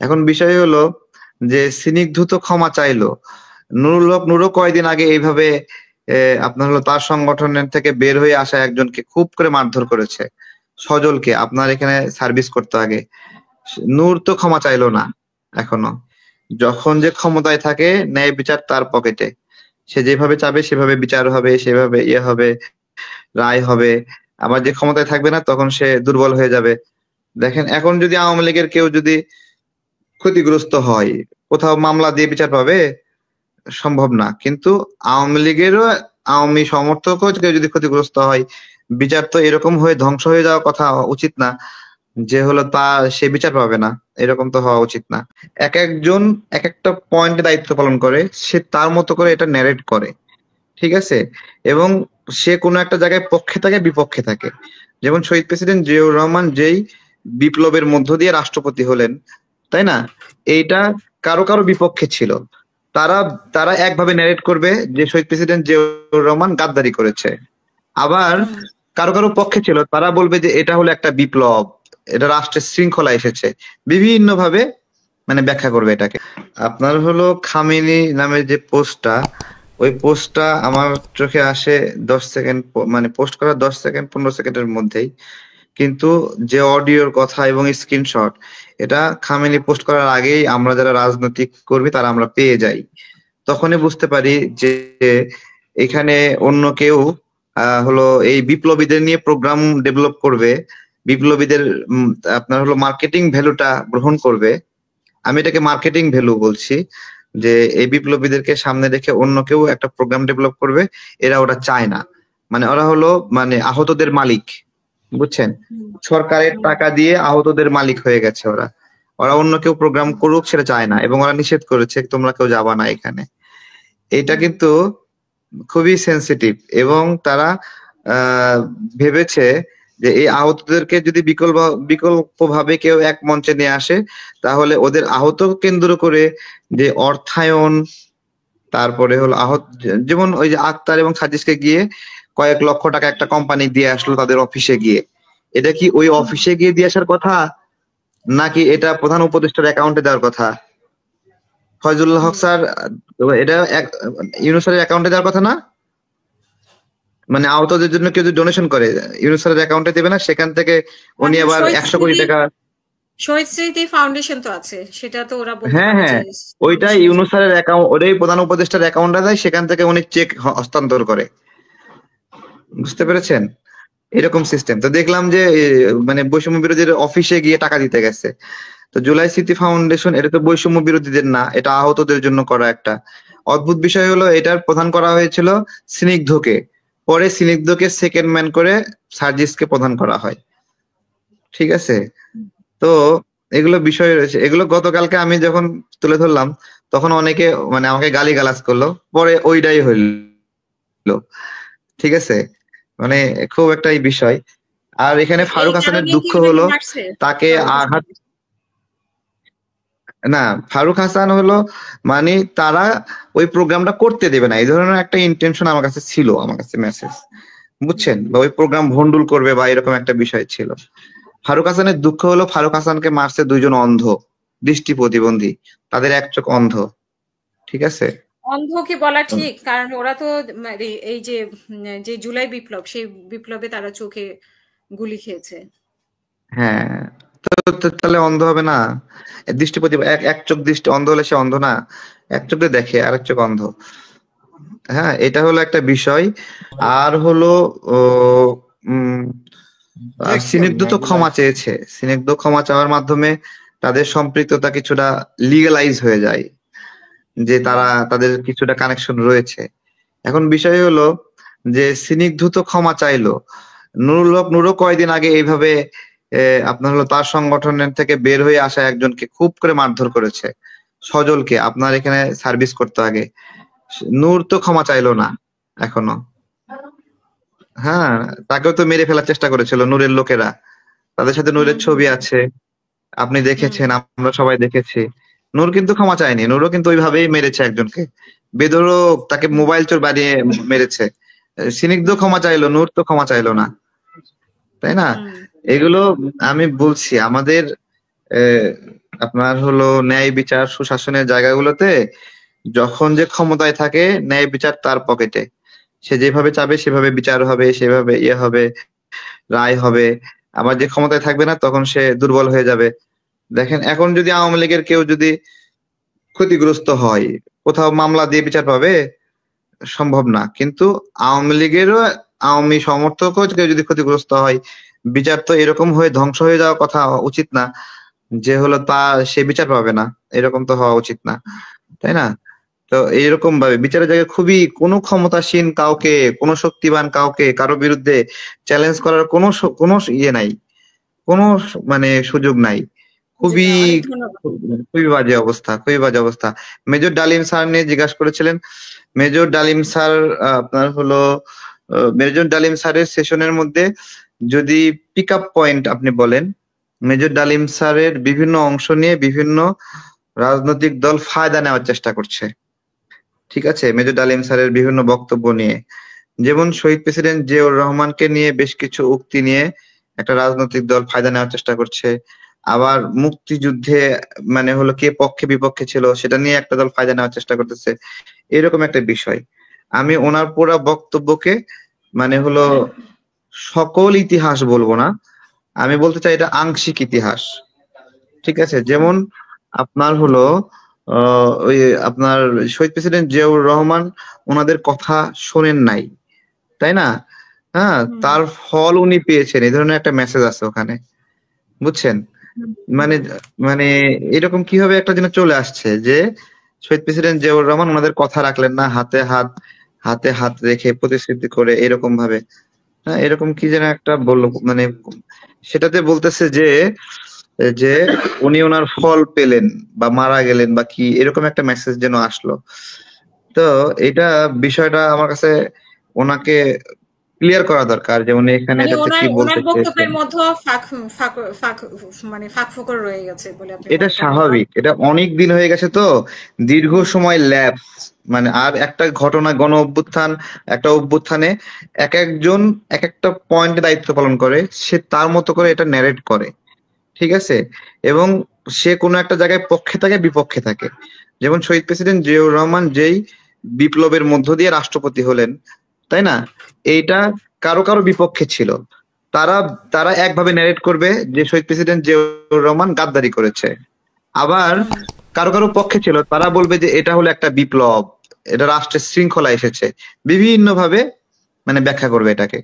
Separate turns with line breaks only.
এখন বিষয় হলো যে স্নিগ্ধ তো ক্ষমা চাইলো, নুরুল হক নুরও কয়েকদিন আগে এইভাবে আপনার হলো তার সংগঠনের থেকে বের হয়ে আসা একজনকে খুব করে মারধর করেছে, সজলকে। আপনার এখানে সার্ভিস করতে আগে নূর তো ক্ষমা চাইলো না এখনো। যখন যে ক্ষমতায় থাকে ন্যায় বিচার তার পকেটে, সে যেভাবে চাবে সেভাবে বিচার হবে, সেভাবে ইয়ে হবে, রায় হবে। আবার যে ক্ষমতায় থাকবে না তখন সে দুর্বল হয়ে যাবে। দেখেন এখন যদি আওয়ামী লীগের কেউ যদি ক্ষতিগ্রস্ত হয়, কোথাও মামলা দিয়ে বিচার পাবে? সম্ভব না। কিন্তু আওয়ামী লীগেরও আওয়ামী সমর্থকও কেউ যদি ক্ষতিগ্রস্ত হয়, বিচার তো এরকম হয়ে ধ্বংস হয়ে যাওয়ার কথা উচিত না যে হলো সে বিচার পাবে না। এরকম তো হওয়া উচিত না। এক একজন এক একটা পয়েন্টে দায়িত্ব পালন করে, সে তার মতো করে এটা ন্যারেট করে, ঠিক আছে? এবং সে কোনো একটা জায়গায় পক্ষে থাকে, বিপক্ষে থাকে। যেমন শহীদ প্রেসিডেন্ট জিয়াউর রহমান যেই বিপ্লবের মধ্য দিয়ে রাষ্ট্রপতি হলেন, তাই না? এইটা কারো কারো বিপক্ষে ছিল। তারা তারা একভাবে ন্যারেট করবে যে শহীদ প্রেসিডেন্ট জিয়াউর রহমান গাদ্দারি করেছে। আবার
হুম।
কারো কারো পক্ষে ছিল, তারা বলবে যে এটা হলো একটা বিপ্লব, এটা রাষ্ট্রের শৃঙ্খলা এসেছে। বিভিন্ন ভাবে মানে ব্যাখ্যা করবে এটাকে। আপনার হলো খামেনি নামের যে পোস্টটা, ওই পোস্টটা আমার চোখে আসে 10 সেকেন্ড, মানে পোস্ট করা 10 সেকেন্ড 15 সেকেন্ডের মধ্যেই। কিন্তু যে অডিওর কথা এবং স্ক্রিনশট, এটা খামেনি পোস্ট করার আগেই আমরা যারা রাজনৈতিক কর্মী তারা আমরা পেয়ে যাই। তখনই বুঝতে পারি যে এখানে অন্য কেউ হলো এই বিপ্লবীদের নিয়ে প্রোগ্রাম ডেভেলপ করবে, বিপ্লবীদের আপনার হলো মার্কেটিং ভ্যালুটা গ্রহণ করবে। আমি এটাকে মার্কেটিং ভ্যালু বলছি, যে এই বিপ্লবীদেরকে সামনে রেখে অন্য কেউ একটা প্রোগ্রাম ডেভেলপ করবে। এরা ওরা চায় না, মানে ওরা হলো মানে আহতদের মালিক, বুঝছেন?
হুম।
সরকারের
হুম।
টাকা দিয়ে আহতদের মালিক হয়ে গেছে ওরা। ওরা অন্য কেউ প্রোগ্রাম করুক সেটা চায় না, এবং ওরা নিষেধ করেছে তোমরা কেউ যাবা না এখানে। এটা
হুম।
কিন্তু খুবই সেনসিটিভ। এবং তারা আহ ভেবেছে যে এই আহতদেরকে যদি বিকল্প ভাবে কেউ এক মঞ্চে নিয়ে আসে, তাহলে ওদের আহত কেন্দ্র করে যে অর্থায়ন, তারপরে হলো যেমন ওই যে আক্তার এবং সাজিদকে গিয়ে কয়েক লক্ষ টাকা একটা কোম্পানি দিয়ে আসলো তাদের অফিসে গিয়ে। এটা কি ওই
হুম।
অফিসে গিয়ে দিয়ে আসার কথা, নাকি এটা প্রধান উপদেষ্টার অ্যাকাউন্টে দেওয়ার কথা? ফয়জুল্লাহ হক
হুম।
স্যার, এটা ইউনূস স্যারের অ্যাকাউন্টে দেওয়ার কথা না? মানে আহতদের জন্য কেউ যদি ডোনেশন করে, ইউনূস স্যারের অ্যাকাউন্টে দেবে না? সেখান থেকে উনি
তারপর
আবার 100 কোটি টাকা।
শহীদ স্মৃতি ফাউন্ডেশন তো আছে, সেটা তো ওরা বলতে
হ্যাঁ
পারে যে
হ্যাঁ, ওইটাই
ফাউন্ডেশনে
ইউনূস
যাবে।
স্যারের অ্যাকাউন্ট, ওটাই প্রধান উপদেষ্টার অ্যাকাউন্টে দেয়, সেখান থেকে উনি চেক হস্তান্তর করে। বুঝতে পেরেছেন? এরকম সিস্টেম তো দেখলাম যে মানে বৈষম্য বিরোধীর অফিসে গিয়ে টাকা দিতে গেছে। তো জুলাই স্মৃতি ফাউন্ডেশন, এটা তো বৈষম্য বিরোধীদের না, এটা আহতদের জন্য করা একটা। অদ্ভুত বিষয় হলো এটার প্রধান করা হয়েছিল স্নিগ্ধকে, পরে স্নিগ্ধকে সেকেন্ড ম্যান করে সার্জিসকে প্রধান করা হয়, ঠিক আছে? তো এগুলো বিষয় রয়েছে, এগুলো গতকালকে আমি যখন তুলে ধরলাম তখন অনেকে মানে আমাকে গালিগালাজ করলো, পরে ওইটাই হইলো, ঠিক আছে? মানে খুব একটা এই বিষয়। আর এখানে
এই
ফারুক হাসানের
কারণে কি
দুঃখ
ওনাকে
হলো
মারছে
তাকে
ফারুক
আঘাত,
হাসানকে?
না, ফারুক হাসান হলো মানে তারা ওই প্রোগ্রামটা করতে দেবে না, এই ধরনের একটা ইন্টেনশন আমার কাছে ছিল, আমার কাছে মেসেজ, বুঝছেন? বা ওই প্রোগ্রাম ভন্ডুল করবে বা এরকম একটা বিষয় ছিল। ফারুক হাসানের দুঃখ হলো ফারুক হাসানকে মারছে দুইজন অন্ধ, দৃষ্টি প্রতিবন্ধী, তাদের এক চোখ অন্ধ, ঠিক আছে?
অন্ধ কি বলা ঠিক? কারণ ওরা তো মানে এই যে যে জুলাই বিপ্লব, সেই বিপ্লবে তারা চোখে গুলি খেয়েছে।
হ্যাঁ, তো তাহলে অন্ধ হবে না? দৃষ্টি প্রতি এক এক চোখ দৃষ্টি অন্ধ হলে সে অন্ধ না? এক চোখ দিয়ে দেখে আর এক চোখ অন্ধ। হ্যাঁ, এটা হলো একটা বিষয়। আর হলো ও উম আর স্নিগ্ধ তো ক্ষমা চেয়েছে, স্নিগ্ধ ক্ষমা চাওয়ার মাধ্যমে তাদের সম্পৃক্ততা কিছুটা লিগ্যালাইজ হয়ে যায়, যে
হুম।
তারা তাদের কিছুটা কানেকশন রয়েছে। এখন বিষয় হলো যে স্নিগ্ধ তো ক্ষমা চাইলো, নুরুল হক নুরও কয়েকদিন আগে এইভাবে আপনার হলো তার সংগঠনের থেকে বের হয়ে আসা একজনকে খুব করে মারধর করেছে, সজলকে। আপনার এখানে সার্ভিস করতে আগে নূর তো ক্ষমা চাইলো না এখনো। হ্যাঁ, তাকেও তো মেরে ফেলার চেষ্টা করেছিল নূরের লোকেরা, তাদের সাথে
হুম।
নূরের ছবি আছে, আপনি
হুম।
দেখেছেন, আমরা সবাই দেখেছি। নূর কিন্তু ক্ষমা চায়নি, নূরও কিন্তু ওইভাবেই মেরেছে একজনকে, বেধড়ক তাকে
হুম।
মোবাইল চোর বানিয়ে মেরেছে। স্নিগ্ধ
হুম।
ক্ষমা চাইলো, নূর তো ক্ষমা চাইলো না, তাই না?
হুম।
এগুলো আমি বলছি আমাদের আপনার হলো ন্যায় বিচার সুশাসনের জায়গাগুলোতে যখন যে ক্ষমতায় থাকে ন্যায় বিচার তার পকেটে, সে যেভাবে চাবে সেভাবে বিচার হবে, সেভাবে ইয়ে হবে, রায় হবে। আবার যে ক্ষমতায় থাকবে না তখন সে দুর্বল হয়ে যাবে। দেখেন এখন যদি আওয়ামী লীগের কেউ যদি ক্ষতিগ্রস্ত হয়, কোথাও মামলা দিয়ে বিচার পাবে? সম্ভব না। কিন্তু আওয়ামী লীগেরও আওয়ামী সমর্থকও কেউ যদি ক্ষতিগ্রস্ত হয়, বিচার তো এরকম হয়ে ধ্বংস হয়ে যাওয়ার কথা উচিত না যে হলো সে বিচার পাবে না, এরকম তো হওয়া উচিত না, তাই না? তো এইরকম ভাবে বিচারের জায়গায় খুবই কোনো ক্ষমতাসীন কাউকে, কোনো শক্তিবান কাউকে কারো বিরুদ্ধে চ্যালেঞ্জ করার কোনো ইয়ে নাই, কোনো মানে সুযোগ নাই।
জি
খুবই
ভাই, অনেক ধন্যবাদ।
খুবই বাজে অবস্থা, খুবই বাজে অবস্থা। মেজর ডালিম স্যার নিয়ে জিজ্ঞাসা করেছিলেন। মেজর ডালিম স্যার আপনার হলো মেজর ডালিম স্যারের সেশনের মধ্যে যদি পিক আপ পয়েন্ট আপনি বলেন, মেজর ডালিম স্যারের বিভিন্ন অংশ নিয়ে বিভিন্ন রাজনৈতিক দল ফায়দা নেওয়ার চেষ্টা করছে। ঠিক আছে, মেজর ডালিম স্যারের বিভিন্ন বক্তব্য নিয়ে, যেমন শহীদ প্রেসিডেন্ট জিয়াউর রহমানকে নিয়ে বেশ কিছু উক্তি নিয়ে একটা রাজনৈতিক দল ফায়দা নেওয়ার চেষ্টা করছে। আবার মুক্তিযুদ্ধে মানে হলো কে পক্ষে বিপক্ষে ছিল সেটা নিয়ে একটা দল ফায়দা নেওয়ার চেষ্টা করতেছে, এরকম একটা বিষয়। আমি ওনার পুরা বক্তব্যকে মানে হলো সকল ইতিহাস বলবো না, আমি বলতে চাই এটা আংশিক ইতিহাস। ঠিক আছে, যেমন আপনার হলো ওই আপনার শহীদ প্রেসিডেন্ট জিয়াউর রহমান ওনাদের কথা শোনেন নাই, তাই না? হ্যাঁ,
হুম
তার ফল উনি পেয়েছেন, এই ধরনের একটা মেসেজ আছে ওখানে, বুঝছেন?
হুম
মানে
হুম
মানে এরকম কিভাবে একটা জিনিস চলে আসছে যে শহীদ প্রেসিডেন্ট জিয়াউর রহমান ওনাদের কথা রাখলেন না, হাতে হাত রেখে প্রতিশ্রুতি করে এরকম ভাবে, হ্যাঁ এরকম কি যেন একটা বললো মানে সেটাতে বলতেছে যে উনি ওনার ফল পেলেন বা মারা গেলেন বা কি এরকম একটা মেসেজ যেন আসলো। তো এটা বিষয়টা আমার কাছে ওনাকে ক্লিয়ার করা দরকার যে উনি এখানে
মানে
এটাতে
ওনার
কি
ওনার
বলতে চেয়েছেন।
বক্তব্যের মধ্যেও ফাঁক ফাঁক ফাঁক মানে ফাঁক ফোকর রয়ে গেছে বলে আপনি
এটা
মনে করেন, না?
স্বাভাবিক, এটা অনেক দিন হয়ে গেছে তো, দীর্ঘ
হুম
সময় ল্যাপস, মানে আর একটা ঘটনা অভ্যুত্থান, একটা অভ্যুত্থানে এক একজন এক একটা পয়েন্টে দায়িত্ব পালন করে, সে তার মতো করে এটা ন্যারেট করে, ঠিক আছে? এবং সে কোনো একটা জায়গায় পক্ষে থাকে বিপক্ষে থাকে। যেমন শহীদ প্রেসিডেন্ট জিয়াউর রহমান যেই বিপ্লবের মধ্য দিয়ে রাষ্ট্রপতি হলেন, তাই না? এইটা কারো কারো বিপক্ষে ছিল। তারা তারা একভাবে ন্যারেট করবে যে শহীদ প্রেসিডেন্ট জিয়াউর রহমান গাদ্দারি করেছে। আবার
হুম
কারো কারো পক্ষে ছিল, তারা বলবে যে এটা হলো একটা বিপ্লব, এটা রাষ্ট্রের শৃঙ্খলা এসেছে। বিভিন্ন ভাবে মানে ব্যাখ্যা করবে এটাকে।